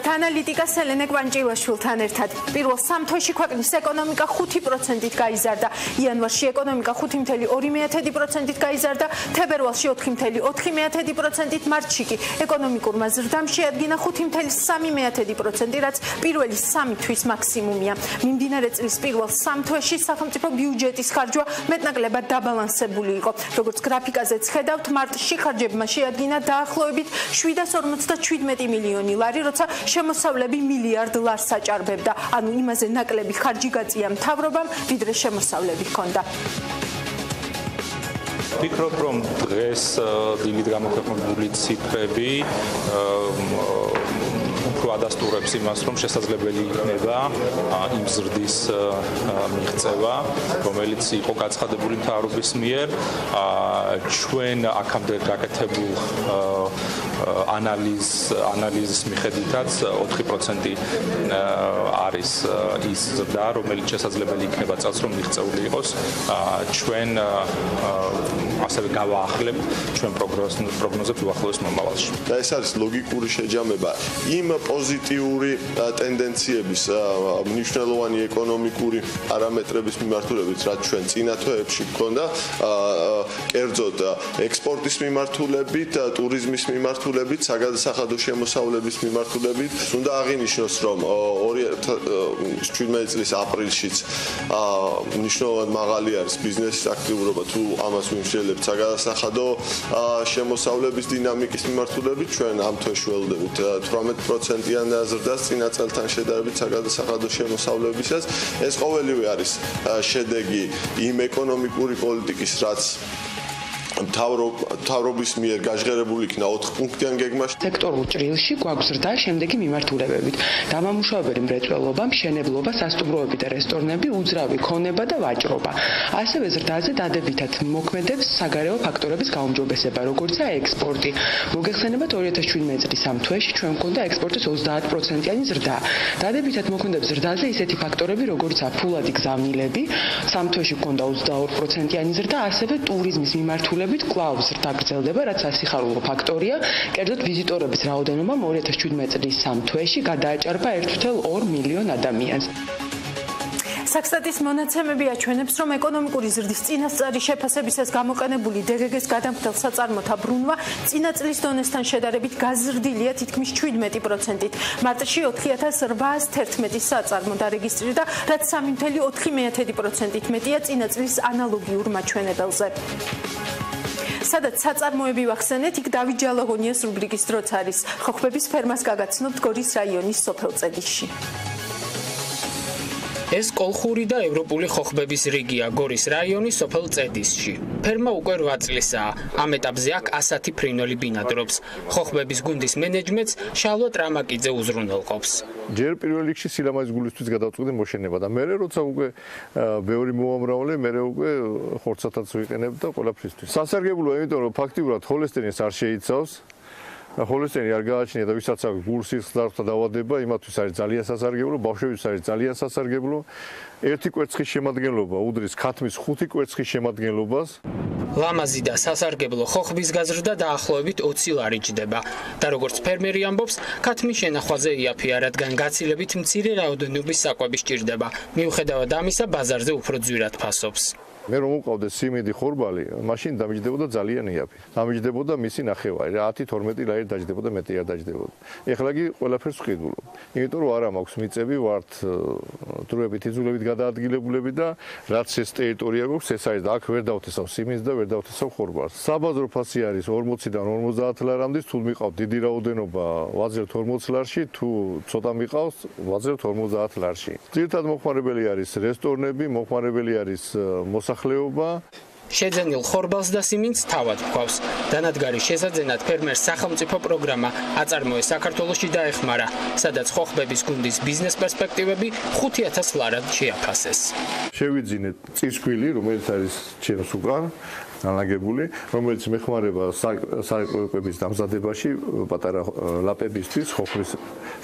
ვიმეორებთ ანალიტიკას ელენე კვანჭილაშვილთან ერთად. პირველ 3 თვეში ქვეყნის ეკონომიკა 5%-ით გაიზარდა. იანვარში ეკონომიკა 5.2%-ით გაიზარდა, თებერვალში 4.4%-ით, მარტში კი ეკონომიკურმა ზრდამ შეადგინა 5.3%, რაც პირველი 3 თვის მაქსიმუმია. მიმდინარე წლის პირველ 3 თვეში სახელმწიფო ბიუჯეტის ხარჯვა მეტნაკლებად დაბალანსებული იყო. როგორც გრაფიკაზეც ხედავთ, მარტში ხარჯებმა შეადგინა დაახლოებით 757 მილიონი ლარი, როცა შემოსავლები მილიარდ ლარს აჭარბებდა. ანუ იმაზე ნაკლები ხარჯი გაწია მთავრობამ, ვიდრე შემოსავლები ჰქონდა. ვფიქრობ, რომ დღეს დილით გამოქვეყნებული ციფრები უფრო ადასტურებს იმას, რომ შესაძლებელი იქნება იმ ზრდის მიღწევა, რომელიც იყო გაცხადებული მთავრობის მიერ. ჩვენ აქამდე გაკეთებულ ანალიზის მიხედვითაც 4% არის ის ზრდა, რომელიც შესაძლებელი იქნება წელს, რომ მიღწეული იყოს. ჩვენ ასევე გავაახლებთ ჩვენ პროგნოზებს უახლოეს მომავალში. და ეს არის ლოგიკური შეჯამება იმ პოზიტიური ტენდენციების მნიშვნელოვანი ეკონომიკური პარამეტრების მიმართულებით, რაც ჩვენ წინა თვეებში გქონდა, კერძოდ ექსპორტის მიმართულებით, ტურიზმის მიმართულებით, საგადასახადო შემოსავლების მიმართულებით. უნდა აღინიშნოს, რომ 2017 წლის აპრილშიც მნიშვნელოვნად მაღალი არის ბიზნესის აქტიურობა, თუ ამას ვიმსჯელებთ საგადასახადო შემოსავლების დინამიკის მიმართულებით, ჩვენ ამ თვეში ველოდებით 18%-იან ზრდას წინა წელთან შედარებით საგადასახადო შემოსავლებისას. ეს ყოველივე არის შედეგი იმ ეკონომიკური პოლიტიკის, რაც მთავრობის მიერ გაჟღერებული იქნა 4 პუნქტიან გეგმაში. სექტორულ ჭრილში გვაქვს ზრდა შემდეგი მიმართულებებით: დამამუშავებელი მრეწველობა, მშენებლობა, სასტუმროები და რესტორნები, უძრავი ქონება და ვაჭრობა. ასევე ზრდაზე დადებითად მოქმედებს საგარეო ფაქტორების გაუმჯობესება, როგორიცაა ექსპორტი. მოგეხსენებათ 2017 წლის ამ თვეში ჩვენ გვქონდა ექსპორტის 30%-იანი ზრდა. დადებითად მოქმედებს ზრდაზე ისეთი ფაქტორები, როგორიცაა ფულადი გზავნილები, სამ თვეში გვქონდა 22%-იანი ზრდა, ასევე ტურიზმის მიმართულებით კვლავ ზრდა გრძელდება, რაც სასიხარულო ფაქტორია. კერძოდ ვიზიტორების რაოდენობამ 2017 წლის სამ თვეში გადააჭარბა 1.2 მილიონ ადამიანს. საქსტატის მონაცემები აჩვენებს, რომ ეკონომიკური ზრდის წინასწარი შეფასებისას გამოყენებული დეგეგეს გადამხდელ საწარმოთა ბრუნვა წინა წლის დონესთან შედარებით გაზრდილია თითქმის 17%-ით. მარტში 4811 საწარმო დარეგისტრირდა, რაც 3.4%-ით მეტია წინა წლის ანალოგიურ მაჩვენებელზე. სადაც საწარმოები ვახსენეთ, იქ დავით ჯალაღონიას რუბრიკის დროც არის. ხოხბების ფერმას გაგაცნობთ გორის რაიონის სოფელწედისში. ეს კოლხური და ევროპული ხოხბების რიგია გორის რაიონის სოფელ წედისში. ფერმა უკვე 8 წლისაა. ამ ეტაპზე აქ 100 ფრინველი ბინადრობს. ხოხბების გუნდის მენეჯმენტს შალვა ტრამაკიძე უზრუნველყოფს. ჯერ პირველ რიგში სილამაზის გულისთვის გადავწყვიტე მოშენება და მერე როცა უკვე ბევრი მოამრავლე, მერე უკვე ხორცათაც ვიყენებ და ყველაფრისთვის. სასარგებლოა, იმიტომ რომ ფაქტიურად ჰოლესტერინს არ შეიცავს. ჰოლესტერი არ გააჩნია და ვისაც აქვს გულსის ხდართა დაავადება, იმათთვის არის ძალიან სასარგებლო, ბავშვებისთვის არის ძალიან სასარგებლო. ერთი კვერცხის შემადგენლობა უდრის ქათმის 5 კვერცხის შემადგენლობას. ლამაზი და სასარგებლო ხოხბის გაზრდა დაახლოებით 20 ლარი ჯდება. და როგორც ფერმერი ამბობს, ქათმის შენახვაზე იაფია, რადგან გაცილებით მცირე რაოდენობის საკვები სჭირდება. მიუხედავად ამისა, ბაზარზე უფრო ძვირად ფასობს. მე რომ უყავდე სიმინდი ხორბალი, მაშინ დამიჯდებოდა ძალიან იაფი. დამიჯდებოდა მისი ნახევარი, 10-12 ლარი დაჯდებოდა, მეტი არ დაჯდებოდა. ეხლა კი ყველაფერს ვყიდულობ. იმიტომ რომ არა მაქვს მიწები, ვართ დროებით იზოლებით გადაადგილებულები და რაც ეს ტერიტორია გვაქვს, ეს არის და აქ ვერ დავთესავ სიმინდს და ვერ დავთესავ ხორბალს. საბაზრო ფასი არის 40-დან 50 ლარამდე, თუ მიყავთ დიდი რაოდენობა, ვაძლევთ 40 ლარში, თუ ცოტა მიყავს, ვაძლევთ 50 ლარში. ძირითადად მოხმარებელი არის რესტორნები, მოხმარებელი არის მოსახლეობა. შეძენილ ხორბალს და სიმინდს თავად გვყავს. დანადგარის შესაძენად ფერმერს სახელმწიფო პროგრამა აწარმოე საქართველოში დაეხმარა, სადაც ხოხბების გუნდის ბიზნეს პერსპექტივები 5000 ლარად შეაფასეს. შევიძინეთ წისქვილი, რომელიც არის ჩემს უკან განლაგებული, რომელიც მეხმარება საკვების დამზადებაში პატარა ლაპებისთვის, ხოხბის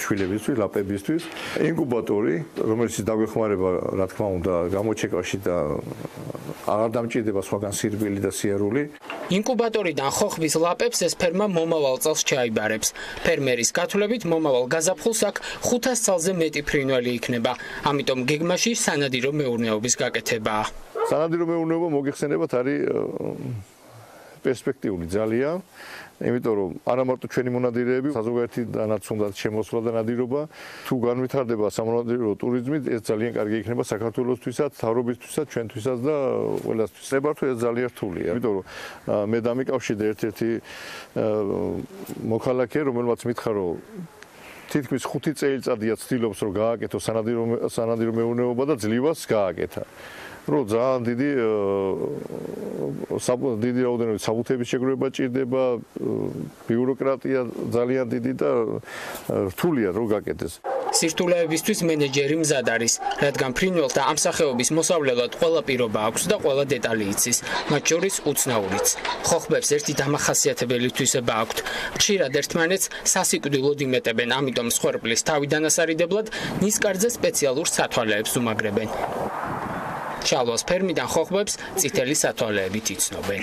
შვილებისთვის, ლაპებისთვის. ინკუბატორი, რომელიც დაგვეხმარება, რა თქმა უნდა, გამოჩეკაში და აღარ დამჭირდება სხვაგან სირბილი და სიარული. ინკუბატორიდან ხოხბის ლაპებს ეს ფერმა მომავალ წელს ჩაიბარებს. ფერმერის გათვლებით მომავალ გაზაფხულს აქ 500 წელზე მეტი ფრინველი იქნება. ამიტომ გეგმაში სანადირო მეურნეობის გაკეთებაა. სანადირო მეურნეობა მოგეხსენებათ არის პერსპექტიული ძალიან, იმიტომ რომ არა მარტო ჩვენი მონადირეები, საზოგადოებიდანაც უნდა შემოსვლა და ნადირობა, თუ განვითარდება სამონადირო ტურიზმი, ეს ძალიან კარგი იქნება საქართველოსთვისაც, თავრობისთვისაც, ჩვენთვისაც და ყველასთვის. ნებართვა ეს ძალიან რთულია, იმიტომ რომ მე დამიკავშირდა ერთ-ერთი მოქალაქე, რომელმაც მითხრა, რომ თითქმის 5 წელიწადია ცდილობს, რომ გააკეთო სანადირო მეურნეობა და ძლივას გააკეთა. რომ ძალიან დიდი რაოდენობით საბუთების შეგროვება ჭირდება, ბიუროკრატია ძალიან დიდი და რთულია რომ გაკეთდეს. სირთულეებისთვის მენეჯერი მზად არის, რადგან ფრინველთა ამ სახეობის მოსავლელად ყველა პირობა აქვს და ყველა დეტალი იცის, მათ შორის უცნაურიც. ხოხბებს ერთი დამახასიათებელი თვისება აქვთ. ხშირად ერთმანეთს სასიკვდილოდ იმეტებენ, ამიტომ მსხვერპლის თავიდან ასარიდებლად ნისკარტზე სპეციალურ სათვალეებს უმაგრებენ. შალვას ფერმიდან ხოხბებს წითელი სათვალეებით იცნობენ.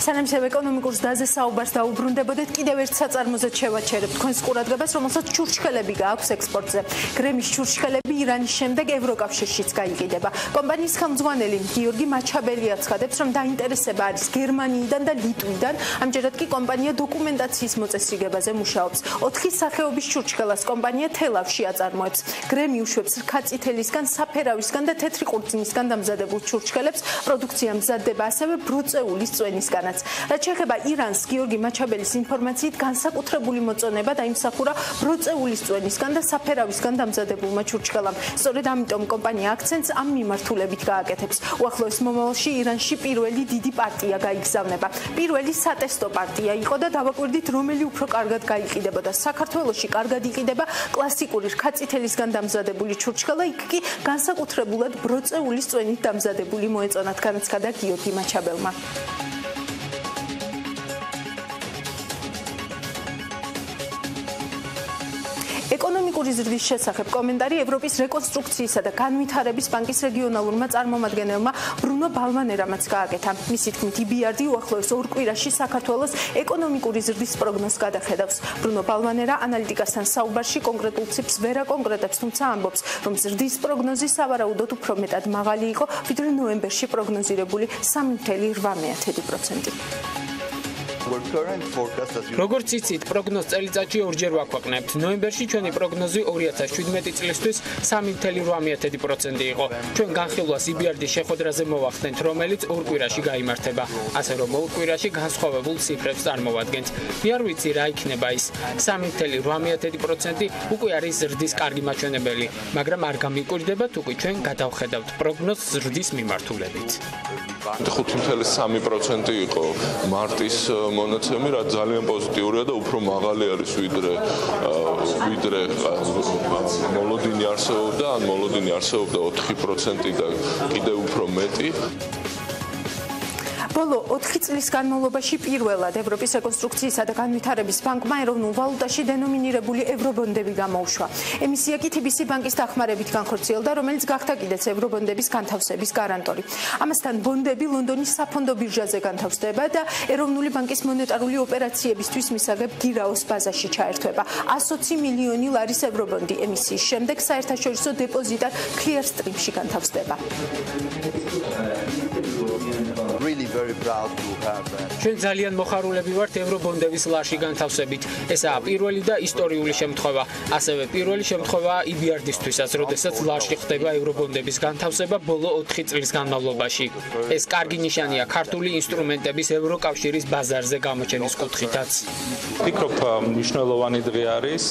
სანამ ეკონომიკურ ზრდაზე საუბარს დაუბრუნდებოდეთ, კიდევ ერთ საწარმოზე შევაჩერებთ თქვენს ყურადღებას, რომელსაც ჩურჩხელები გააქვს ექსპორტზე. გრემის ჩურჩხელები ირანის შემდეგ ევროკავშირშიც გაიყიდება. კომპანიის ხელმძღვანელი გიორგი მაჩაბელია ცხადებს, რომ დაინტერესება არის გერმანიიდან და ლიტვიდან, ამჯერად კი კომპანია დოკუმენტაციის მოწესრიგებაზე მუშაობს. 4 სახეობის ჩურჩხელას კომპანია თელავში აწარმოებს. გრემი უშვებს რქაწითელისგან, საფერავისგან და თეთრი ყურძნისგან დამზადებულ ჩურჩხელებს, პროდუქცია მზადდება ასევე ბროწეულის წვენისგან. რაც შეეხება ირანს, გიორგი მაჩაბელის ინფორმაციით განსაკუთრებული მოწონება დაიმსახურა ბროწეულის წვენისგან და საფერავისგან დამზადებულმა ჩურჩხელამ. სწორედ ამიტომ კომპანია აქცენტს ამ მიმართულებით გააკეთებს. უახლოეს მომავალში ირანში პირველი დიდი პარტია გაიგზავნება. პირველი სატესტო პარტია იყო და დავაკვირდით, რომელი უფრო კარგად გაიყიდებოდა. საქართველოში კარგად იყიდება კლასიკური რქაწითელისგან დამზადებული ჩურჩხელა, იქ კი განსაკუთრებულად ბროწეულის წვენით დამზადებული მოეწონათ, განაცხადა გიორგი მაჩაბელმა. ეკონომიკური ზრდის შესახებ კომენტარი ევროპის რეკონსტრუქციისა და განვითარების ბანკის რეგიონალურმა წარმომადგენელმა ბრუნო ბალვანერამაც გააკეთა. მისი თქმით, EBRD უახლოეს 2 კვირაში საქართველოს ეკონომიკური ზრდის პროგნოზს გადახედავს. ბრუნო ბალვანერა ანალიტიკასთან საუბარში კონკრეტულ ციფრს ვერ აკონკრეტებს, თუმცა ამბობს, რომ ზრდის პროგნოზი სავარაუდოდ უფრო მეტად მაღალი იყო, ვიდრე ნოემბერში პროგნოზირებული 3.8%. როგორც იცით, პროგნოზ წელიწადში ორჯერ ვაქვეყნებთ. ნოემბერში ჩვენი პროგნოზი 2017 წლისთვის 3.8% იყო. ჩვენ განხილვას EBRD-ის შეხვედრაზე მოვახდენთ, რომელიც 2 კვირაში გაიმართება. ასე რომ 2 კვირაში განსხვავებულ ციფრებს წარმოვადგენთ. მე არ ვიცი რა იქნება ის 3.8% უკვე არის ზრდის კარგი მაჩვენებელი, მაგრამ არ გამიკვირდება თუ კი ჩვენ გადავხედავთ პროგნოზს ზრდის მიმართულებით. 5.3% იყო მარტის მონაცემი, რაც ძალიან პოზიტიურია და უფრო მაღალი არის ვიდრე მოლოდინი არსებობდა, ან მოლოდინი არსებობდა 4% და კიდევ უფრო მეტი. ბოლო 4 წლის განმავლობაში პირველად ევროპის რეკონსტრუქციისა და განვითარების ბანკმა ეროვნულ ვალუტაში დენომინირებული ევრობონდები გამოუშვა. ემისია კი TBC ბანკის დახმარებით განხორციელდა, რომელიც გახდა კიდეც ევრობონდების განთავსების გარანტორი. ამასთან ბონდები ლონდონის საფონდო ბირჟაზე განთავსდება და ეროვნული ბანკის მონეტარული ოპერაციებისთვის მისაღებ გირაოს ბაზაში ჩაერთვება. 120 მილიონი ლარის ევრობონდი ემისიის შემდეგ საერთაშორისო დეპოზიტარ Clearstream-ში განთავსდება. ჩვენ ძალიან მოხარულები ვართ ევრობონდების ლარში განთავსებით. ესაა პირველი და ისტორიული შემთხვევა. ასევე პირველი შემთხვევაა EBRD-ისთვისაც, როდესაც ლარში ხდება ევრობონდების განთავსება ბოლო 4 წლის განმავლობაში. ეს კარგი ნიშანია ქართული ინსტრუმენტების ევროკავშირის ბაზარზე გამოჩენის კუთხითაც. ვფიქრობ, მნიშვნელოვანი დღე არის,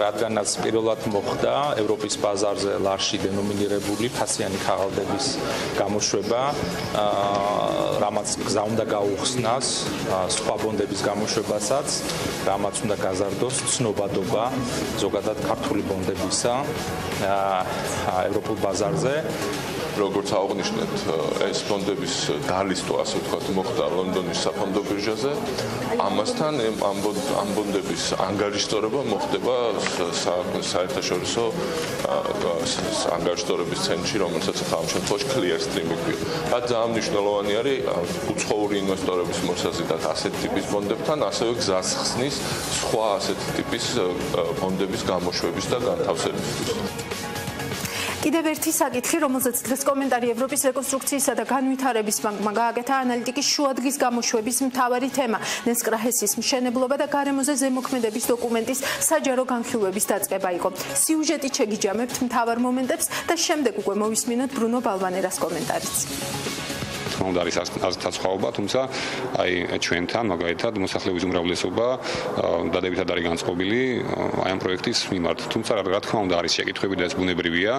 რადგანაც პირველად მოხდა ევროპის ბაზარზე ლარში დენომინირებული ფასიანი ქაღალდების გამოშვება, რამაც გზა უნდა გაუხსნას სხვა ბონდების გამოშვებასაც, რამაც უნდა გაზარდოს ცნობადობა ზოგადად ქართული ბონდებისა ევროპულ ბაზარზე. როგორც აღვნიშნეთ, ეს ფონდების დალისტვა, ასე ვთქვათ, მოხდა ლონდონის საფონდო ბირჟაზე. ამასთან ამ ფონდების ანგარიშტორება მოხდება საერთაშორისო ანგარიშტორების ცენტრში, რომელსაც ახლა ამ შემთხვევაში Clearstream იქვია. რაც ძალიან მნიშვნელოვანი არის უცხოური ინვესტორების მოსაზიდად ასეთ ტიპის ფონდებთან, ასევე გზას ხსნის სხვა ასეთ ტიპის ფონდების გამოშვების და განთავსებისთვის. კიდევ ერთი საკითხი, რომელზეც დღეს კომენტარი ევროპის რეკონსტრუქციისა და განვითარების ბანკმა გააკეთა, ანალიტიკის შუადღის გამოშვების მთავარი თემა ნესკრა-ჰესის მშენებლობა და გარემოზე ზემოქმედების დოკუმენტის საჯარო განხილვების დაწყება იყო. სიუჟეტით შეგიჯამებთ მთავარ მომენტებს და შემდეგ უკვე მოვისმინოთ ბრუნო ბალვანერას კომენტარიც. უნდა არის ასაცხოვობა, თუმცა აი ჩვენთან მაგალითად მოსახლეობის უმრავლესობა დადებითად არის განწყობილი აი ამ პროექტის მიმართ. თუმცა რა თქმა უნდა არის შეკითხვები და ეს ბუნებრივია.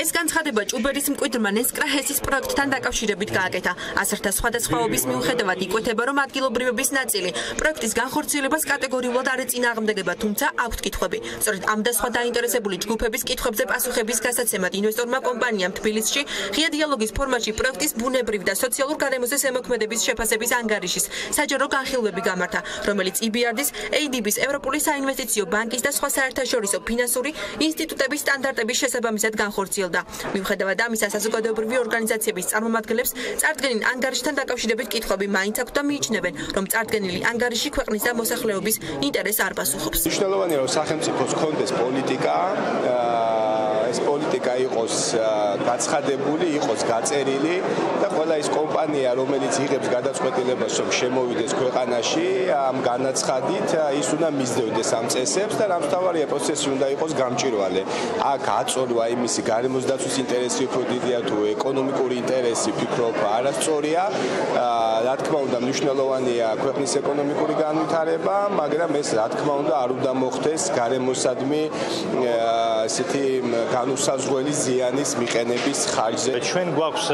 ეს განცხადება ჭუბერის მკვიდრმა ნესკრა-ჰესის პროექტთან დაკავშირებით გააკეთა. ასერთა სხვადასხვაობის მიუხედავად იკვეთება, რომ ადგილობრივების ნაწილი პროექტის განხორციელებას კატეგორიულად არ ეწინააღმდეგება, თუმცა აქვთ კითხვები. სწორედ ამ და სხვა დაინტერესებული ჯგუფების კითხვებზე პასუხების გასაცემად ინვესტორმა კომპანიამ თბილისში ღია დიალოგის ფორმატში პროექტის ბუნებრივი და სოციალურ გარემოზე ზემოქმედების შეფასების ანგარიშის საჯარო განხილვები გამართა, რომელიც EBRD-ის, ADB-ის, ევროპული საინვესტიციო ბანკის და სხვა საერთაშორისო ფინანსური ინსტიტუტების სტანდარტების შესაბამისად განხორციელდა. მიუხედავად ამისა, საზოგადოებრივი ორგანიზაციების წარმომადგენლებს წარდგენილ ანგარიშთან დაკავშირებით კითხვები მაინც აქვთ და მიიჩნევენ, რომ წარდგენილი ანგარიში ქვეყნის და მოსახლეობის ინტერესს არ პასუხობს. მნიშვნელოვანია, რომ სახელმწიფოს ჰქონდეს პოლიტიკა, ეს პოლიტიკა იყოს გაცხადებული, იყოს გაწერილი და ყველა ის კომპანია, რომელიც იღებს გადაწყვეტილებას, რომ შემოვიდეს ქვეყანაში, ამ განაცხადით ის უნდა მისდევდეს ამ წესებს და რამთავარია პროცესი უნდა იყოს გამჭვირვალე. აქ აწოლვა იმისი გარემოსდაცვის ინტერესი უფრო დიდია თუ ეკონომიკური ინტერესი, ვფიქრობ, არასწორია. რა თქმა უნდა, მნიშვნელოვანია ქვეყნის ეკონომიკური განვითარება, მაგრამ ეს რა თქმა უნდა არ უნდა მოხდეს გარემოსადმი ესეთი განუსაზღვრელი ზიანის მიყენების ხარჯზე. ჩვენ გვაქვს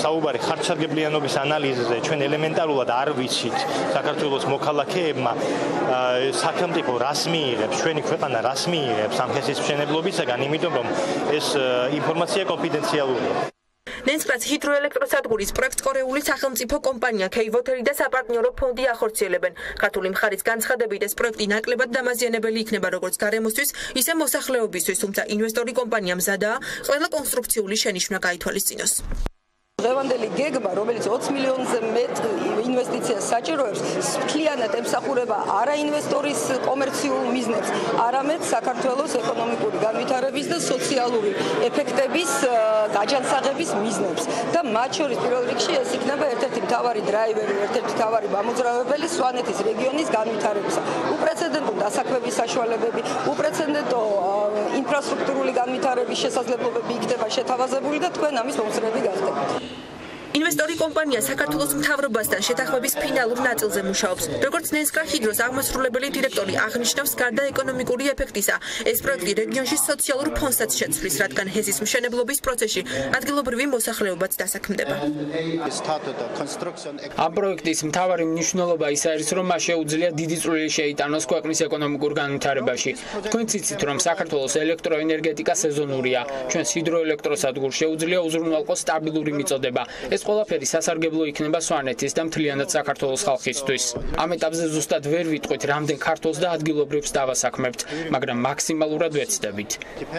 საუბარი ხარჯსარგებლიანობის ანალიზზე, ჩვენ ელემენტარულად არ ვიცით საქართველოს მოქალაქეებმა სახელმწიფო რას მიიღებს, ჩვენი ქვეყანა რას მიიღებს ამ ჰესის მშენებლობისაგან, იმიტომ რომ ეს ინფორმაცია კონფიდენციალურია. ნესკრას ჰიდროელექტროსადგურის პროექტს კორეული სახელმწიფო კომპანია K-Water და საპარტნიორო ფონდი ახორციელებენ. ქართული მხარის განცხადებით ეს პროექტი ნაკლებად დამაზიანებელი იქნება როგორც გარემოსთვის, ისე მოსახლეობისთვის, თუმცა ინვესტორი კომპანია მზადაა ყველა კონსტრუქციული შენიშვნა გაითვალისწინოს. დღევანდელი გეგმა, რომელიც 20 მილიონზე მეტ ინვესტიციას საჭიროებს, მთლიანად ემსახურება არა ინვესტორის კომერციულ მიზნებს, არამედ საქართველოს ეკონომიკური განვითარების და სოციალური ეფექტების გაჯანსაღების მიზნებს. და მათ შორის პირველ რიგში ეს იქნება ერთ-ერთი მთავარი დრაივერი, ერთ-ერთი მთავარი მამოძრავებელი სვანეთის რეგიონის განვითარებისა. უპრეცედენტო დასაქმების საშუალებები, უპრეცედენტო ინფრასტრუქტურული განვითარების შესაძლებლობები იქნება შეთავაზებული და თქვენ ამის მომსწრები გახდებთ. ინვესტორი კომპანია საქართველოს მთავრობასთან შეთანხმების ფინალურ ნაწილზე მუშაობს. როგორც ნესკრა ჰიდროს აღმასრულებელი დირექტორი აღნიშნავს, გარდა ეკონომიკური ეფექტისა, ეს პროექტი რეგიონში სოციალურ ფონსაც შეცვლის, რადგან ჰესის მშენებლობის პროცესში ადგილობრივი მოსახლეობაც დასაქმდება. ამ პროექტის მთავარი მნიშვნელობა ის არის, რომ მას შეუძლია დიდი წვლილი შეიტანოს ქვეყნის ეკონომიკურ განვითარებაში. თქვენც იცით, რომ საქართველოს ელექტროენერგეტიკა სეზონურია. ჩვენს ჰიდროელექტროსადგურს შეუძლია უზრუნველყოს სტაბილური მიწოდება. ეს ყველაფერი სასარგებლო იქნება სვანეთის და მთლიანად საქართველოს ხალხისთვის. ამ ეტაპზე ზუსტად ვერ ვიტყვით, რამდენ ქართველს და ადგილობრივს დავასაქმებთ, მაგრამ მაქსიმალურად ვეცდებით.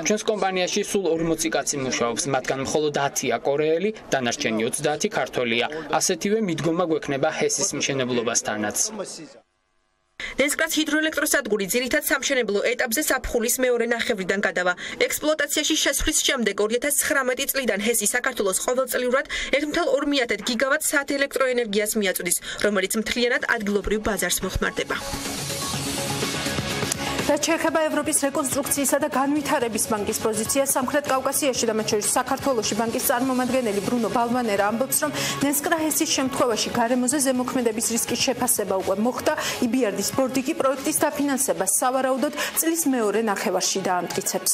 ჩვენს კომპანიაში სულ 40 კაცი მუშაობს, მათგან მხოლოდ 10-ია კორეელი, დანარჩენი 30 ქართველია. ასეთივე მიდგომა გვექნება ჰესის მშენებლობასთანაც. ნესკრას ჰიდროელექტროსადგური ძირითად სამშენებლო ეტაპზე საფხულის მეორე ნახევრიდან გადავა. ექსპლუატაციაში შესვლის შემდეგ 2019 წლიდან ჰესი საქართველოს ყოველწლიურად 1,2 გიგავატ საათ ელექტროენერგიას მიაწვდის, რომელიც მთლიანად ადგილობრივ ბაზარს მოხმარდება. რაც შეეხება ევროპის რეკონსტრუქციისა და განვითარების ბანკის პოზიციას სამხრეთ კავკასიაში და მათ შორის საქართველოში ბანკის წარმომადგენელი ბრუნო ბალვანერა ამბობს, რომ ნესკრა-ჰესის შემთხვევაში გარემოზე ზემოქმედების რისკის შეფასება უკვე მოხდა. EBRD-ის ბორდი კი პროექტის დაფინანსებას სავარაუდოდ წლის მეორე ნახევარში დაამტკიცებს.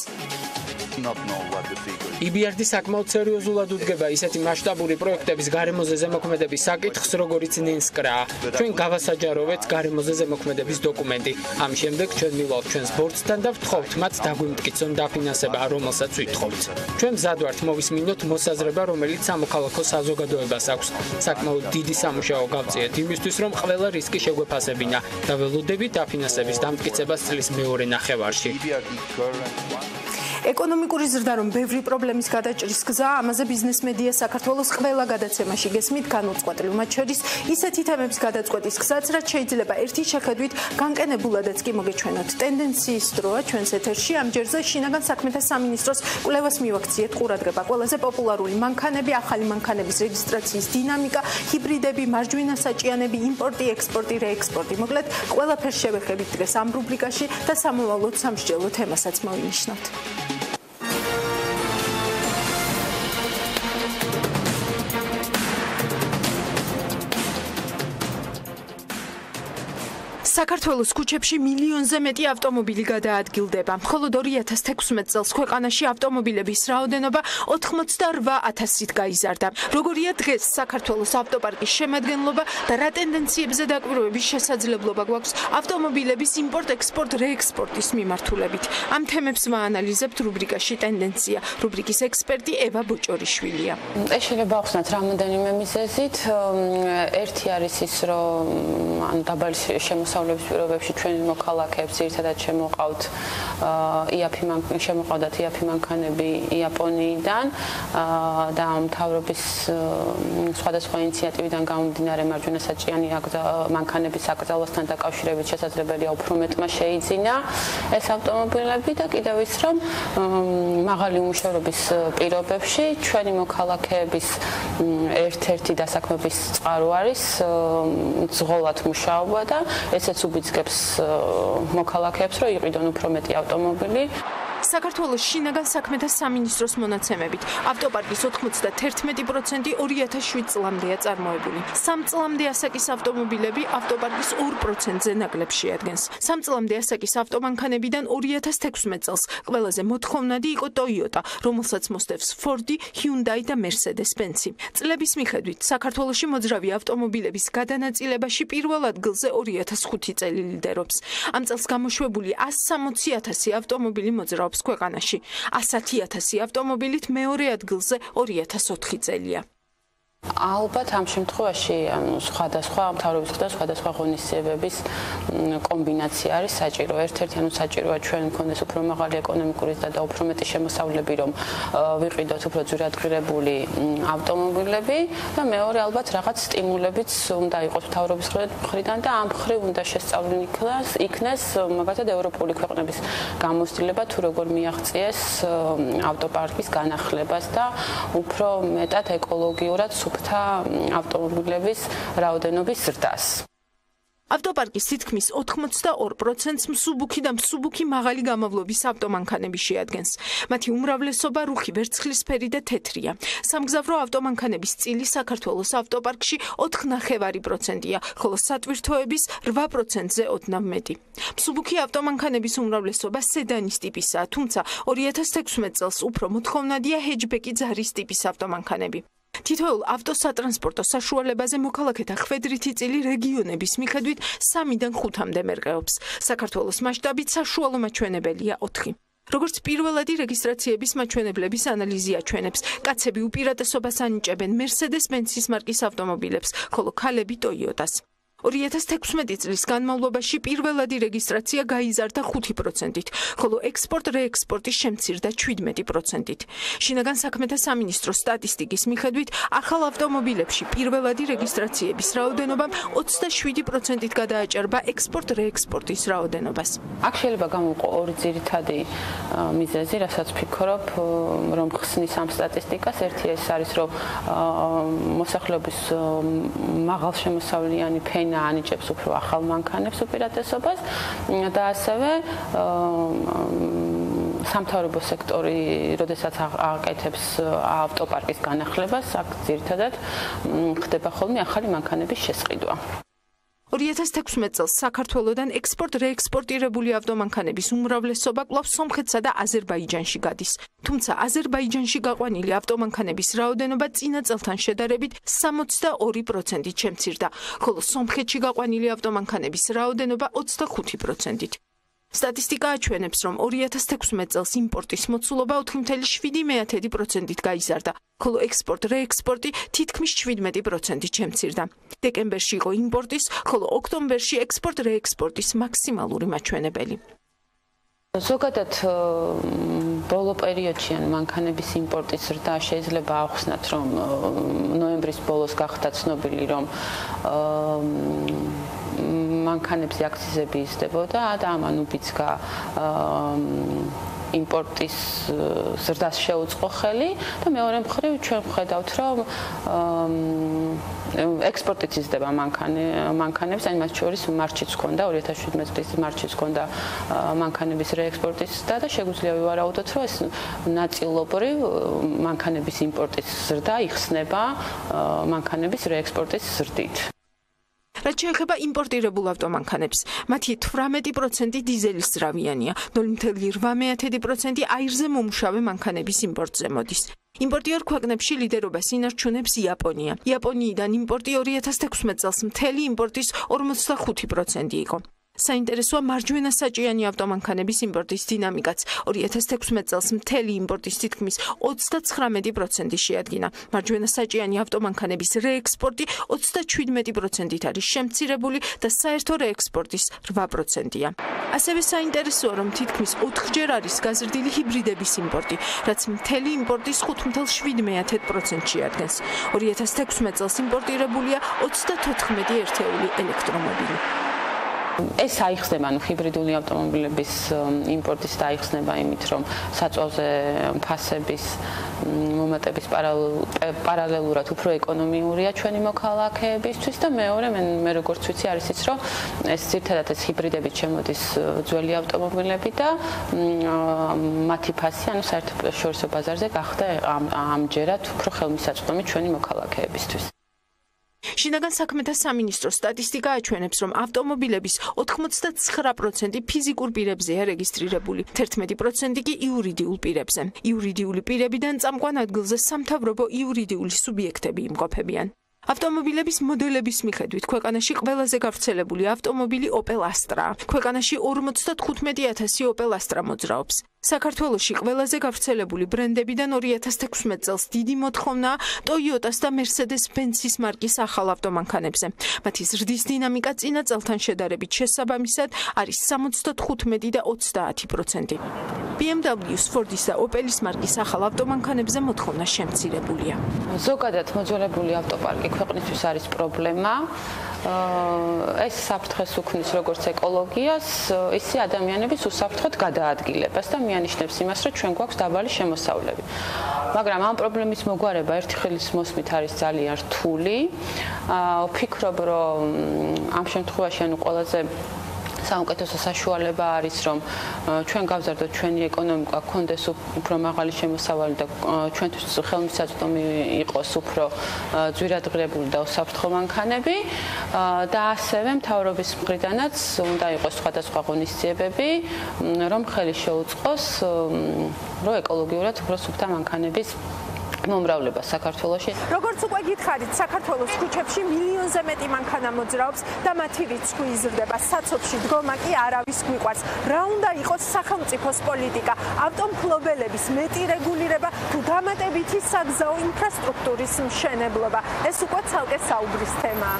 EBRD საკმაოდ სერიოზულად უდგება ისეთი მასშტაბური პროექტების გარემოზე ზემოქმედების საკითხს, როგორც ნენსკრაა. ჩვენ გავასაჯაროვეთ გარემოზე ზემოქმედების დოკუმენტი. ამ შემდეგ ჩვენ მივალთ ჩვენს ბორცთან და ვთხოვთ მათ დაგვიმტკიცონ დაფინანსება, რომელსაც ვითხოვთ. ჩვენ მზად ვართ მოვისმინოთ მოსაზრება, რომელიც სამოქალაქო საზოგადოებას აქვს. საკმაოდ დიდი სამუშაო გავწიეთ იმისთვის, რომ ყველა რისკი შეგვეფასებინა და ველოდებით დაფინანსების დამტკიცებას წლის მეორე ნახევარში. ეკონომიკური ზრდა რომ ბევრი პრობლემის გადაჭრის გზა, ამაზე ბიზნეს მედია საქართველოს ყველა გადაცემაში გესმით განუწყვეტლივ, მათ შორის ისეთი თემების გადაწყვეტის გზაც, რაც შეიძლება ერთი შეხედვით განკენებულადაც კი მოგეჩვენოთ. ტენდენციის დროა ჩვენს ეთერში, ამ ჯერზე შინაგან საქმეთა სამინისტროს კვლევას მივაქციეთ ყურადღება. ყველაზე პოპულარული მანქანები, ახალი მანქანების რეგისტრაციის დინამიკა, ჰიბრიდები, მარჯვენა საჭიანები, იმპორტი, ექსპორტი, რეექსპორტი. მოკლედ, ყველაფერს შევეხებით დღეს ამ რუბრიკაში და სამოვალოდ სამსჯელო თემასაც მოვინიშნოთ. საქართველოს ქუჩებში მილიონზე მეტი ავტომობილი გადაადგილდება. მხოლოდ 2016 წელს ქვეყანაში ავტომობილების რაოდენობა 88,000-ით გაიზარდა. როგორია დღეს საქართველოს ავტოპარკის შემადგენლობა და რა ტენდენციებზე დაკვირვების შესაძლებლობა გვაქვს ავტომობილების იმპორტ-ექსპორტ რეექსპორტის მიმართულებით. ამ თემებს ვაანალიზებთ რუბრიკაში ტენდენცია. რუბრიკის ექსპერტი ევა ბოჭორიშვილია. ეს შეიძლება ახსნათ რამოდენიმე მიზეზით. ერთი არის ის, რომ დაბალი შემოსავლების პირობებში ჩვენი მოქალაქეებს ერთადად შემოყავთ შემოყავდათ იაფი მანქანები იაპონიიდან და მთავრობის სხვადასხვა ინიციატივიდან გამომდინარე მარჯვენა საჭიანი მანქანების აკრძალვასთან დაკავშირებით შესაძლებელია უფრო მეტმა შეიძინა ეს ავტომობილები და კიდევ ის რომ მაღალი უმუშევრობის პირობებში ჩვენი მოქალაქეების ერთ-ერთი დასაქმების წყარო არის ძღოლად მუშაობა და ესეც უბიძგებს მოქალაქეებს რომ იყიდონ უფრო მეტი ავტომობილი. საქართველოს შინაგან საქმეთა სამინისტროს მონაცემებით ავტოპარკის 91% 2007 წლამდეა წარმოებული. 3 წლამდე ასაკის ავტომობილები ავტოპარკის 2%-ზე ნაკლებს შეადგენს. 3 წლამდე ასაკის ავტომანქანებიდან 2016 წელს ყველაზე მოთხოვნადი იყო Toyota, რომელსაც მოსდევს Ford, Hyundai და Mercedes-Benz. წლების მიხედვით საქართველოში მოძრავი ავტომობილების გადანაწილებაში პირველ ადგილზე 2005 წელი ლიდერობს. ამ წელს გამოშვებული 160,000 ავტომობილი მოძრაობს ქვეყანაში. 110,000 ავტომობილით მეორე ადგილზე 2004 წელია. ალბათ ამ შემთხვევაში სხვადასხვა მთავრობის და სხვადასხვა ღონისძიებების კომბინაცია არის საჭირო. ერთ-ერთი საჭიროა ჩვენ მქონდეს უფრო მაღალი ეკონომიკური ზრდა და უფრო მეტი შემოსავლები, რომ ვიყიდოთ უფრო ძვირადღირებული ავტომობილები და მეორე ალბათ რაღაც სტიმულებიც უნდა იყოს მთავრობის მხრიდან და ამ მხრივ უნდა შესწავლილი იქნეს მაგალითად ევროპული ქვეყნების გამოცდილება თუ როგორ მიაღწიეს ავტოპარკის განახლებას და უფრო მეტად ეკოლოგიურად სუფთა ავტომობილების რაოდენობის ზრდას. ავტოპარკის თითქმის 82%-ს მსუბუქი და მსუბუქი მაღალი გამავლობის ავტომანქანები შეადგენს. მათი უმრავლესობა რუხი, ვერცხლისფერი და თეთრია. სამგზავრო ავტომანქანების წილი საქართველოს ავტოპარკში 4,9%-ია, ხოლო სატვირთოების 8%-ზე ოდნავ მეტი. მსუბუქი ავტომანქანების უმრავლესობა სედანის ტიპისაა, თუმცა 2016 წელს უფრო მოთხოვნადია ჰეჯბეკი ძარის ტიპის ავტომანქანები. თითოეულ ავტოსატრანსპორტო საშუალებაზე მოქალაქეთა ხვედრითი წილი რეგიონების მიხედვით 3-დან 5-მდე მერყეობს. საქართველოს მასშტაბით საშუალო მაჩვენებელია 4. როგორც პირველადი რეგისტრაციების მაჩვენებლების ანალიზი აჩვენებს, კაცები უპირატესობას ანიჭებენ Mercedes-Benz მარკის ავტომობილებს, ხოლო ქალები Toyota-ს. 2016 წლის განმავლობაში პირველადი რეგისტრაცია გაიზარდა 5%-ით, ხოლო ექსპორტ-რეექსპორტი შემცირდა 17%-ით. შინაგან საქმეთა სამინისტროს სტატისტიკის მიხედვით, ახალ ავტომობილებში პირველადი რეგისტრაციების რაოდენობამ 27%-ით გადააჭარბა ექსპორტ-რეექსპორტის რაოდენობას. აქ შეიძლება გამოვყო ორი ძირითადი მიზეზი, რასაც ვფიქრობ, რომ ხსნის ამ სტატისტიკას. ერთი ეს არის, რომ მოსახლეობის მაღალშემოსავლიანი ფენა ანიჭებს უფრო ახალ მანქანებს უპირატესობას და ასევე სამთავრობო სექტორი, როდესაც აკეთებს ავტოპარკის განახლებას, აქ ძირითადად ხდება ხოლმე ახალი მანქანების შესყიდვა. 2016 წელს საქართველოდან ექსპორტ-რეექსპორტირებული ავტომანქანების უმრავლესობა კვლავ სომხეთსა და აზერბაიჯანში გადის. თუმცა აზერბაიჯანში გაყვანილი ავტომანქანების რაოდენობა წინა წელთან შედარებით 62%-ით შემცირდა, ხოლო სომხეთში გაყვანილი ავტომანქანების რაოდენობა 25%-ით. სტატისტიკა აჩვენებს, რომ 2016 წელს იმპორტის მოცულობა 4.7%-ით გაიზარდა, ხოლო ექსპორტ-რეექსპორტი თითქმის 17%-ით შემცირდა. დეკემბერში იყო იმპორტის, ხოლო ოქტომბერში ექსპორტ-რეექსპორტის მაქსიმალური მაჩვენებელი. ზოგადად ბოლო პერიოდში მანქანების იმპორტის ზრდა შეიძლება ახსნათ, რომ ნოემბრის ბოლოს გახდა ცნობილი, რომ მანქანებზე აქციზები იზრდებოდა და ამან უბიძგა იმპორტის ზრდას შეუწყო ხელი და მეორე მხრივ ჩვენ ვხედავთ, რომ ექსპორტიც იზრდება მანქანებს, აი მათ შორის მარტშიც ჰქონდა 2017 წლის მარტშიც ჰქონდა მანქანების რეექსპორტის და შეგვიძლია ვივარაუდოთ, რომ ეს ნაწილობრივ მანქანების იმპორტის ზრდა იხსნება მანქანების რეექსპორტის ზრდით. რაც შეეხება იმპორტირებულ ავტომანქანებს, მათი 18% დიზელის ძრავიანია, 0.8% აირზე მომუშავე მანქანების იმპორტზე მოდის. იმპორტიორ ქვეყნებში ლიდერობას ინარჩუნებს იაპონია. იაპონიიდან იმპორტი 2016 წელს მთელი იმპორტის 45% იყო. საინტერესოა მარჯვენა საჭიანი ავტომანქანების იმპორტის დინამიკაც. 2016 წელს მთელი იმპორტის თითქმის 39% შეადგინა. მარჯვენა საჭიანი ავტომანქანების რეექსპორტი 37%-ით არის შემცირებული და საერთო რეექსპორტის 8%-ია. ასევე საინტერესოა, რომ თითქმის 4-ჯერ არის გაზრდილი ჰიბრიდების იმპორტი, რაც მთელი იმპორტის 5.7%-ს შეადგენს. 2016 წელს იმპორტირებულია 34 ერთეული ელექტრომობილი. ეს აიხსნება, ანუ ჰიბრიდული ავტომობილების იმპორტის დაიხსნება იმით, რომ საწვავზე ფასების მომატების პარალელურად უფრო ეკონომიურია ჩვენი მოქალაქეებისთვის და მეორე მე როგორც ვიცი არის ის, რომ ეს ძირითადად ეს ჰიბრიდებით შემოდის ძველი ავტომობილები და მათი ფასი, ანუ საერთაშორისო ბაზარზე გახდა ამჯერად უფრო ხელმისაწვდომი ჩვენი მოქალაქეებისთვის. შინაგან საქმეთა სამინისტროს სტატისტიკა აჩვენებს, რომ ავტომობილების 89% ფიზიკურ პირებზეა რეგისტრირებული, 11% კი იურიდიულ პირებზე. იურიდიული პირებიდან წამყვან ადგილზე სამთავრობო იურიდიული სუბიექტები იმყოფებიან. ავტომობილების მოდელების მიხედვით ქვეყანაში ყველაზე გავრცელებული ავტომობილი Opel Astra. ქვეყანაში 55,000 Opel Astra მოძრაობს. საქართველოში ყველაზე გავრცელებული ბრენდებიდან 2016 წელს დიდი მოთხოვნაა Toyota-ს და Mercedes-Benz-ის მარკის ახალ ავტომანქანებზე. მათი ზრდის დინამიკა წინა წელთან შედარებით შესაბამისად არის 75 და 30%. BMW-ს, Ford-ის და Opel-ის მარკის ახალ ავტომანქანებზე მოთხოვნა შემცირებულია. ზოგადად მოძველებული ავტოპარკი ქვეყნისთვის არის პრობლემა. ეს საფრთხეს უქმნის როგორც ეკოლოგიას, ისე ადამიანების უსაფრთხოდ გადაადგილებას და მიანიშნებს იმას, რომ ჩვენ გვაქვს დაბალი შემოსავლები. მაგრამ ამ პრობლემის მოგვარება ერთი ხელის მოსმით არის ძალიან რთული. ვფიქრობ, რომ ამ შემთხვევაში ყველაზე საუკეთესო საშუალება არის, რომ ჩვენ გავზარდოთ ჩვენი ეკონომიკა, გქონდეს უფრო მაღალი შემოსავალი და ჩვენთვის ხელმისაწვდომი იყოს უფრო ძვირადღირებული და უსაფრთხო მანქანები და ასევე მთავრობის მხრიდანაც უნდა იყოს სხვადასხვა ღონისძიებები, რომ ხელი შეუწყოს, რომ ეკოლოგიურად უფრო სუფთა მანქანების მომრავლება საქართველოში. როგორც უკვე გითხარით, საქართველოს ქუჩებში მილიონზე მეტი მანქანა მოძრაობს და მათი რიცხვი იზრდება. საცობში დგომა კი არავის გვიყვარს. რა უნდა იყოს სახელმწიფოს პოლიტიკა, ავტომფლობელების მეტი რეგულირება თუ დამატებითი საგზაო ინფრასტრუქტურის მშენებლობა. ეს უკვე ცალკე საუბრის თემაა.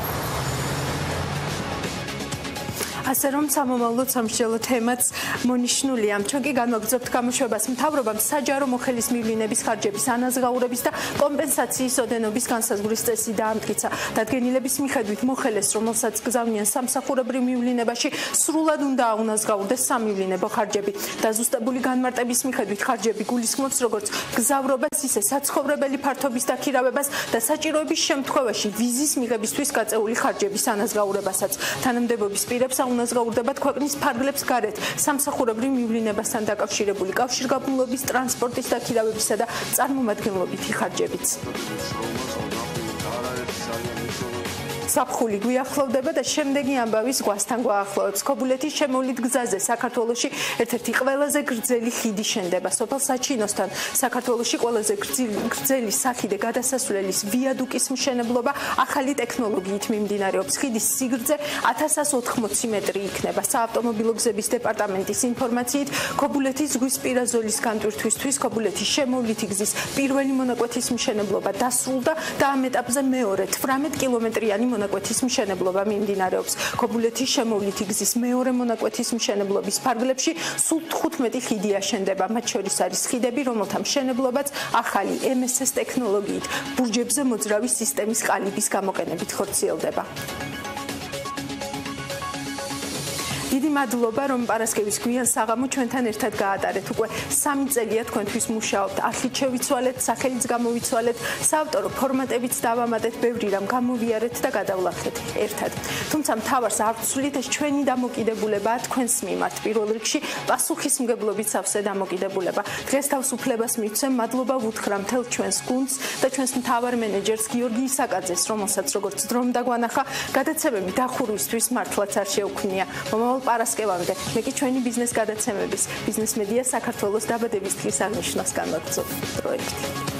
ასე რომ სამომავლოდ სამშველო თემაც მონიშნულია. ჩვენ კი განვაგრძობთ გამოშვებას მთავრობამ საჯარო მოხელის მივლინების ხარჯების ანაზღაურების და კომპენსაციის ოდენობის განსაზღვრის წესი დაამტკიცა. დადგენილების მიხედვით მოხელეს, რომელსაც გზავნიან სამსახურებრივ მივლინებაში, სრულად უნდა აუნაზღაურდეს სამივლინებო ხარჯები. დაზუსტებული განმარტების მიხედვით ხარჯები გულისხმობს როგორც გზავრობას, ისე საცხოვრებელი ფართობის დაქირავებას და საჭიროების შემთხვევაში ვიზის მიღებისთვის გაწეული ხარჯების ანაზღაურებასაც. თანამდებობის პირებს უნაზღაურდებათ ქვეყნის ფარგლებს გარეთ სამსახურებრივ მივლინებასთან დაკავშირებული კავშირგაბმულობის, ტრანსპორტის დაქირავებისა და წარმომადგენლობითი ხარჯებიც. საფხული გვიახლოვდება და შემდეგი ამბავის გვასთან გვაახლოვებს. ქობულეთის შემოვლით გზაზე საქართველოში ერთ-ერთი ყველაზე გრძელი ხიდი შენდება. სოფელ საჩინოსთან საქართველოში ყველაზე გრძელი სახიდე გადასასვლელის ვიადუკის მშენებლობა ახალი ტექნოლოგიით მიმდინარეობს. ხიდის სიგრძე 1180 მეტრი იქნება. საავტომობილო გზების დეპარტამენტის ინფორმაციით, ქობულეთის ზღვისპირა ზოლის განტვირთვისთვის ქობულეთის შემოვლითი გზის პირველი მონაკვეთის მშენებლობა დასრულდა და ამ ეტაპზე მეორე 18 კილომეტრიანი მონაკვეთის მშენებლობა მიმდინარეობს. ქობულეთის შემოვლითი გზის მეორე მონაკვეთის მშენებლობის ფარგლებში სულ 15 ხიდი აშენდება. მათ შორის არის ხიდები, რომელთა მშენებლობაც ახალი MSS ტექნოლოგიით ბურჯებზე მოძრავი სისტემის ყალიბის გამოყენებით ხორციელდება. დიდი მადლობა, რომ პარასკევის გვიან საღამო ჩვენთან ერთად გაატარეთ. უკვე 3 წელია თქვენთვის მუშაობთ. არხით შევიცვალეთ, სახელიც გამოვიცვალეთ, საავტორო ფორმატებიც დავამატეთ, ბევრი რამ გამოვიარეთ და გადავლახეთ ერთად. თუმცა მთავარს არ ვცვლით, ეს ჩვენი დამოკიდებულებაა თქვენს მიმართ. პირველ რიგში პასუხისმგებლობით სავსე დამოკიდებულება. დღეს თავისუფლებას მივცემ, მადლობა ვუთხრა მთელ ჩვენს გუნდს და ჩვენს მთავარ მენეჯერს გიორგი ისაკაძეს, რომელსაც როგორც დრომ დაგვანახა, გადაცემები დახურვისთვის მართლაც არ შეუქმნია. პარასკევამდე მე კი ჩვენი ბიზნეს გადაცემების ბიზნეს მედია საქართველოს დაბადების დღის აღნიშვნას განვაგრძობ პროექტი.